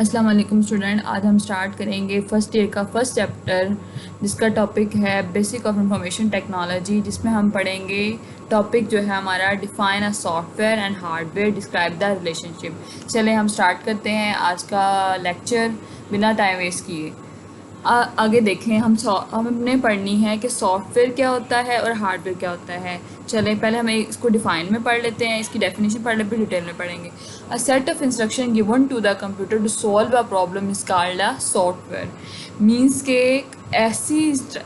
अस्सलाम वालेकुम स्टूडेंट। आज हम स्टार्ट करेंगे फर्स्ट ईयर का फर्स्ट चैप्टर जिसका टॉपिक है बेसिक ऑफ इंफॉर्मेशन टेक्नोलॉजी, जिसमें हम पढ़ेंगे टॉपिक जो है हमारा define a software and hardware, describe the relationship. चलें हम स्टार्ट करते हैं आज का लेक्चर बिना टाइम वेस्ट किए। आगे देखें, हमने पढ़नी है कि सॉफ्टवेयर क्या होता है और हार्डवेयर क्या होता है। चलें पहले हम इसको डिफाइन में पढ़ लेते हैं, इसकी डेफिनेशन पढ़ ले फिर डिटेल में पढ़ेंगे। A set of instruction given to the computer to solve a problem is called a software. Means के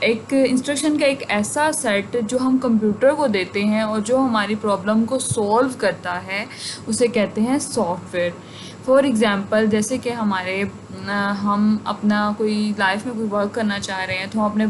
एक इंस्ट्रक्शन का एक ऐसा सेट जो हम कंप्यूटर को देते हैं और जो हमारी प्रॉब्लम को सॉल्व करता है उसे कहते हैं सॉफ्टवेयर। फॉर एग्ज़ाम्पल, जैसे कि हम अपना कोई लाइफ में कोई वर्क करना चाह रहे हैं तो हम अपने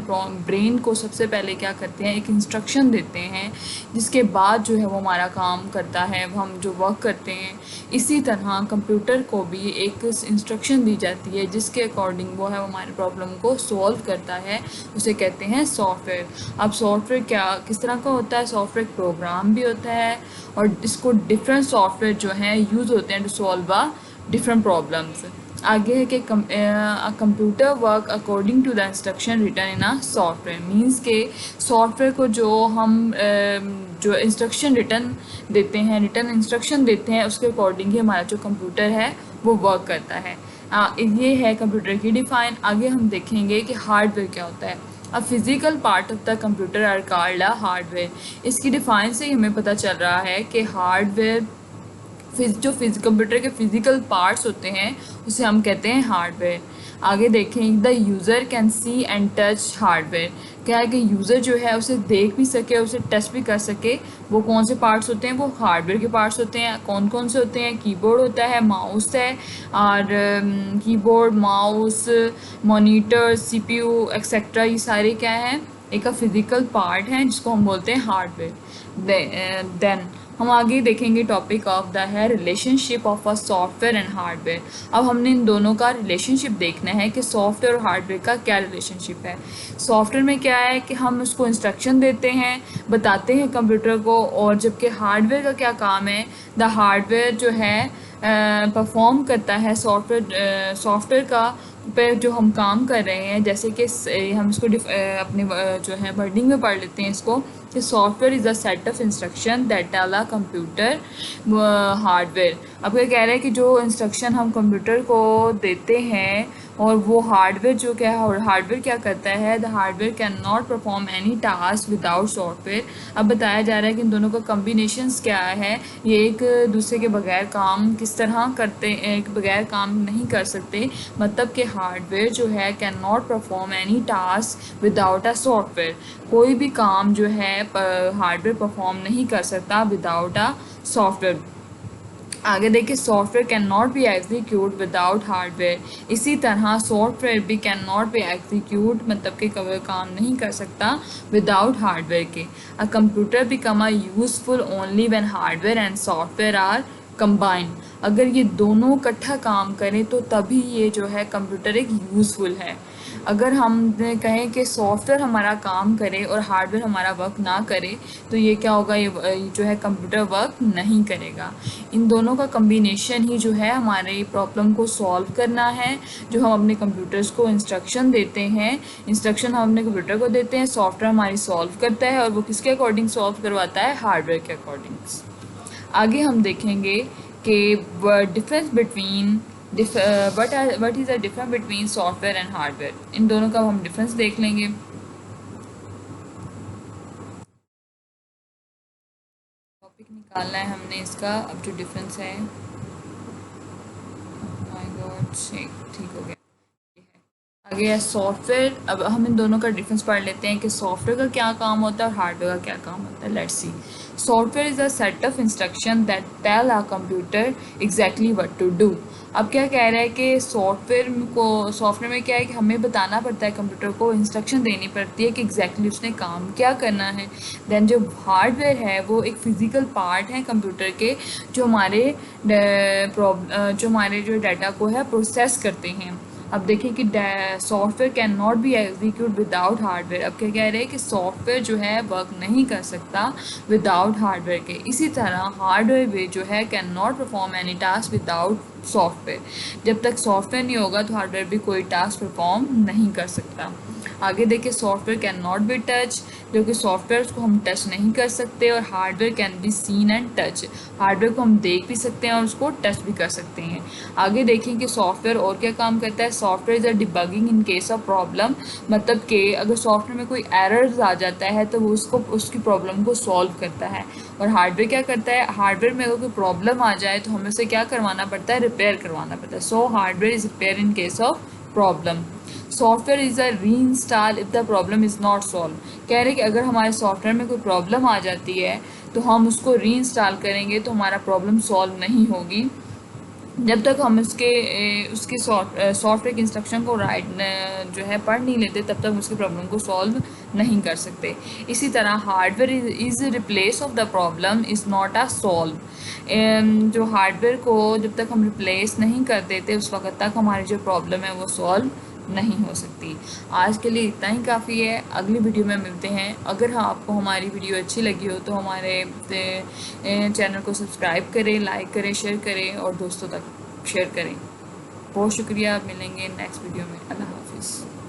ब्रेन को सबसे पहले क्या करते हैं, एक इंस्ट्रक्शन देते हैं जिसके बाद जो है वो हमारा काम करता है, हम जो वर्क करते हैं। इसी तरह कंप्यूटर को भी एक इंस्ट्रक्शन दी जाती है जिसके अकॉर्डिंग वो है हमारी प्रॉब्लम को सॉल्व करता है, उसे कहते हैं सॉफ्टवेयर। अब सॉफ्टवेयर किस तरह का होता है? सॉफ्टवेयर प्रोग्राम भी होता है और इसको डिफरेंट सॉफ्टवेयर जो हैं यूज़ होते हैं to solve a different problems. आगे है कि computer work according to the instruction written in a software. Means के सॉफ्टवेयर को जो इंस्ट्रक्शन रिटन इंस्ट्रक्शन देते हैं उसके अकॉर्डिंग ही हमारा जो कंप्यूटर है वो वर्क करता है। ये है कंप्यूटर की डिफाइन। आगे हम देखेंगे कि हार्डवेयर क्या होता है। A physical part of the computer are called a hardware. इसकी डिफाइन से ही हमें पता चल रहा है कि हार्डवेयर कंप्यूटर के फिज़िकल पार्ट्स होते हैं उसे हम कहते हैं हार्डवेयर। आगे देखें, the user can see and touch hardware. क्या है कि यूज़र जो है उसे देख भी सके, उसे टच भी कर सके। वो कौन से पार्ट्स होते हैं? वो हार्डवेयर के पार्ट्स होते हैं। कौन कौन से होते हैं? कीबोर्ड होता है, माउस है, और keyboard, mouse, monitor, CPU etcetera, ये सारे क्या हैं? एक फिज़िकल पार्ट हैं जिसको हम बोलते हैं हार्डवेयर। देन हम आगे देखेंगे टॉपिक ऑफ द है relationship of a software and hardware. अब हमने इन दोनों का रिलेशनशिप देखना है कि सॉफ्टवेयर और हार्डवेयर का क्या रिलेशनशिप है। सॉफ्टवेयर में क्या है कि हम उसको इंस्ट्रक्शन देते हैं, बताते हैं कंप्यूटर को, और जबकि हार्डवेयर का क्या काम है? द हार्डवेयर जो है परफॉर्म करता है सॉफ्टवेयर का पे जो हम काम कर रहे हैं। जैसे कि हम इसको अपने जो है वर्डिंग में पढ़ लेते हैं इसको कि software is a set of instruction that tell a computer hardware. अब ये कह रहे हैं कि जो इंस्ट्रक्शन हम कंप्यूटर को देते हैं और वो हार्डवेयर क्या करता है? The hardware can not perform any task without software. अब बताया जा रहा है कि इन दोनों का कम्बिनेशंस क्या है, ये एक दूसरे के बगैर काम किस तरह करते हैं, बगैर काम नहीं कर सकते। मतलब कि हार्डवेयर जो है can not perform any task without a software. कोई भी काम जो है हार्डवेयर परफॉर्म नहीं कर सकता विदाउट अ सॉफ्टवेयर। आगे देखिए, software can not be execute without hardware. इसी तरह सॉफ्टवेयर भी कैन नॉट बी एग्जीक्यूट, मतलब कि कभी काम नहीं कर सकता विदाउट हार्डवेयर के। A computer become a useful only when hardware and software are combined. अगर ये दोनों इकट्ठा काम करें तो तभी ये जो है कंप्यूटर एक यूज़फुल है। अगर हम कहें कि सॉफ्टवेयर हमारा काम करे और हार्डवेयर हमारा वर्क ना करे तो ये क्या होगा? ये जो है कंप्यूटर वर्क नहीं करेगा। इन दोनों का कम्बिनेशन ही जो है हमारे प्रॉब्लम को सॉल्व करना है। जो हम अपने कंप्यूटर्स को इंस्ट्रक्शन देते हैं, इंस्ट्रक्शन हम अपने कंप्यूटर को देते हैं, सॉफ्टवेयर हमारी सॉल्व करता है, और वो किसके अकॉर्डिंग सॉल्व करवाता है? हार्डवेयर के अकॉर्डिंग। आगे हम देखेंगे कि difference between what is the difference between software and hardware. इन दोनों का हम डिफरेंस देख लेंगे। टॉपिक निकालना है हमने इसका। अब जो डिफरेंस है, माय गॉड, ठीक हो गया। आगे है सॉफ्टवेयर। अब हम इन दोनों का डिफरेंस पढ़ लेते हैं कि सॉफ्टवेयर का क्या काम होता है और हार्डवेयर का क्या काम होता है। Let's see. Software is a set of instruction that tell a computer exactly what to do. अब क्या कह रहा है कि सॉफ्टवेयर में क्या है कि हमें बताना पड़ता है, कंप्यूटर को इंस्ट्रक्शन देनी पड़ती है कि एग्जैक्टली उसने काम क्या करना है। देन जो हार्डवेयर है वो एक फ़िज़िकल पार्ट है कंप्यूटर के, जो हमारे जो डाटा को है प्रोसेस करते हैं। अब देखिए कि software can not be execute without hardware. अब क्या कह रहे हैं कि सॉफ्टवेयर जो है वर्क नहीं कर सकता विदाउट हार्डवेयर के। इसी तरह हार्डवेयर भी जो है can not perform any task without software. जब तक सॉफ्टवेयर नहीं होगा तो हार्डवेयर भी कोई टास्क परफॉर्म नहीं कर सकता। आगे देखिए software can not be touch, जो कि सॉफ्टवेयर को हम टच नहीं कर सकते। और hardware can be seen and touch, hardware को हम देख भी सकते हैं और उसको टच भी कर सकते हैं। आगे देखें कि सॉफ्टवेयर और क्या काम करता है। Software is a debugging in case of problem, मतलब कि अगर सॉफ्टवेयर में कोई एरर्स आ जाता है तो वो उसकी प्रॉब्लम को सॉल्व करता है। और हार्डवेयर क्या करता है, हार्डवेयर में अगर कोई प्रॉब्लम आ जाए तो हमें उसे क्या करवाना पड़ता है, रिपेयर करवाना पड़ता है। So hardware is repair in case of problem. Software is a reinstall if the problem is not solve. कह रहे हैं कि अगर हमारे सॉफ्टवेयर में कोई प्रॉब्लम आ जाती है तो हम उसको री इंस्टॉल करेंगे तो हमारा प्रॉब्लम सॉल्व नहीं होगी। जब तक हम उसके सॉफ्टवेयर के इंस्ट्रक्शन को राइट जो है पढ़ नहीं लेते तब तक उसकी प्रॉब्लम को सॉल्व नहीं कर सकते। इसी तरह hardware is replace of the problem is not a solve. जो हार्डवेयर को जब तक हम रिप्लेस नहीं कर देते उस वक्त तक हमारी जो प्रॉब्लम है वो सॉल्व नहीं हो सकती। आज के लिए इतना ही काफ़ी है, अगली वीडियो में मिलते हैं। अगर हाँ आपको हमारी वीडियो अच्छी लगी हो तो हमारे चैनल को सब्सक्राइब करें, लाइक करें, शेयर करें और दोस्तों तक शेयर करें। बहुत शुक्रिया, मिलेंगे नेक्स्ट वीडियो में। अल्लाह हाफिज़।